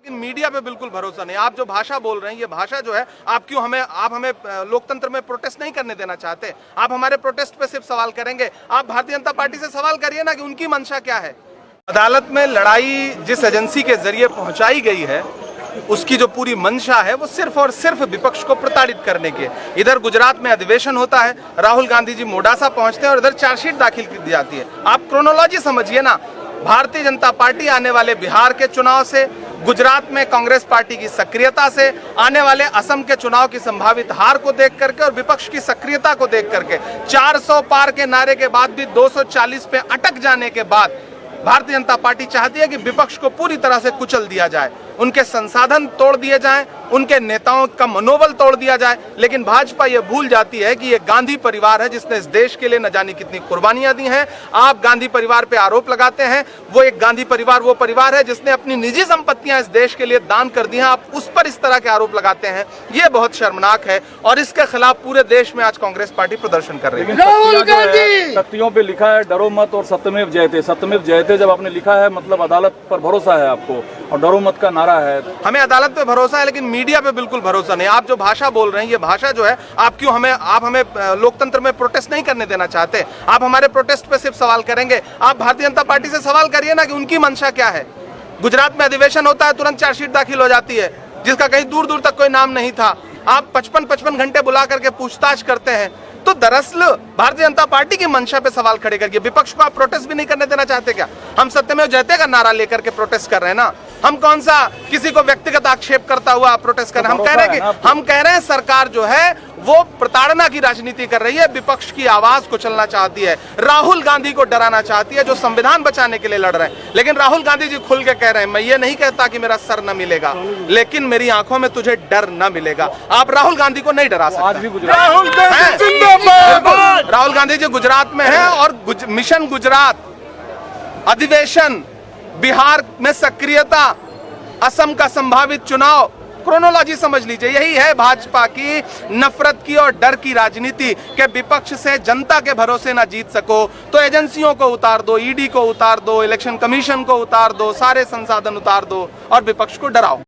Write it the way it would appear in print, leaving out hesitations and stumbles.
लेकिन मीडिया पे बिल्कुल भरोसा नहीं। आप जो भाषा बोल रहे हैं, ये भाषा जो है, आप हमें लोकतंत्र में प्रोटेस्ट नहीं करने देना चाहते। आप हमारे प्रोटेस्ट पे सिर्फ सवाल करेंगे। आप भारतीय जनता पार्टी से सवाल करिए ना कि उनकी मंशा क्या है। अदालत में लड़ाई जिस एजेंसी के जरिए पहुंचाई गई है, उसकी जो पूरी मंशा है वो सिर्फ और सिर्फ विपक्ष को प्रताड़ित करने की है। इधर गुजरात में अधिवेशन होता है, राहुल गांधी जी मोडासा पहुंचते हैं और इधर चार्जशीट दाखिल की जाती है। आप क्रोनोलॉजी समझिए ना। भारतीय जनता पार्टी आने वाले बिहार के चुनाव से, गुजरात में कांग्रेस पार्टी की सक्रियता से, आने वाले असम के चुनाव की संभावित हार को देख करके और विपक्ष की सक्रियता को देख करके, 400 पार के नारे के बाद भी 240 पे अटक जाने के बाद भारतीय जनता पार्टी चाहती है कि विपक्ष को पूरी तरह से कुचल दिया जाए, उनके संसाधन तोड़ दिए जाएं, उनके नेताओं का मनोबल तोड़ दिया जाए। लेकिन भाजपा ये भूल जाती है कि ये गांधी परिवार है जिसने इस देश के लिए न जाने कितनी कुर्बानियां दी हैं। आप गांधी परिवार पे आरोप लगाते हैं। वो एक गांधी परिवार वो परिवार है जिसने अपनी निजी संपत्तियां इस देश के लिए दान कर दी हैं। आप उस पर इस तरह के आरोप लगाते हैं, ये बहुत शर्मनाक है और इसके खिलाफ पूरे देश में आज कांग्रेस पार्टी प्रदर्शन कर रही है। राहुल गांधी तख्तियों पे लिखा है डरो मत और सत्यमेव जयते। सत्यमेव जयते जब आपने लिखा है, मतलब अदालत पर भरोसा है आपको, और डरो मत का नारा है। हमें अदालत पे भरोसा है, लेकिन मीडिया पे बिल्कुल भरोसा नहीं। आप जो भाषा बोल रहे हैं, ये भाषा जो है, आप हमें लोकतंत्र में प्रोटेस्ट नहीं करने देना चाहते। आप हमारे प्रोटेस्ट पे सिर्फ सवाल करेंगे। आप भारतीय जनता पार्टी से सवाल करिए ना कि उनकी मंशा क्या है। गुजरात में अधिवेशन होता है, तुरंत चार्जशीट दाखिल हो जाती है, जिसका कहीं दूर दूर तक कोई नाम नहीं था। आप 55 घंटे बुला करके पूछताछ करते हैं। तो दरअसल भारतीय जनता पार्टी की मंशा पे सवाल खड़े करके विपक्ष को आप प्रोटेस्ट भी नहीं करने देना चाहते क्या? हम सत्यमेव जयते का नारा लेकर के प्रोटेस्ट कर रहे हैं ना। हम कौन सा किसी को व्यक्तिगत आक्षेप करता हुआ प्रोटेस्ट कर रहे हैं? हम कह रहे हैं सरकार जो है वो प्रताड़ना की राजनीति कर रही है, विपक्ष की आवाज को चलना चाहती है, राहुल गांधी को डराना चाहती है जो संविधान बचाने के लिए लड़ रहे हैं। लेकिन राहुल गांधी जी खुल के कह रहे हैं, मैं ये नहीं कहता कि मेरा सर न मिलेगा, लेकिन मेरी आंखों में तुझे डर न मिलेगा। आप राहुल गांधी को नहीं डरा सकते। आज भी राहुल गांधी जी गुजरात में है और मिशन गुजरात, अधिवेशन, बिहार में सक्रियता, असम का संभावित चुनाव, क्रोनोलॉजी समझ लीजिए। यही है भाजपा की नफरत की और डर की राजनीति के विपक्ष से जनता के भरोसे ना जीत सको तो एजेंसियों को उतार दो, ईडी को उतार दो, इलेक्शन कमीशन को उतार दो, सारे संसाधन उतार दो और विपक्ष को डराओ।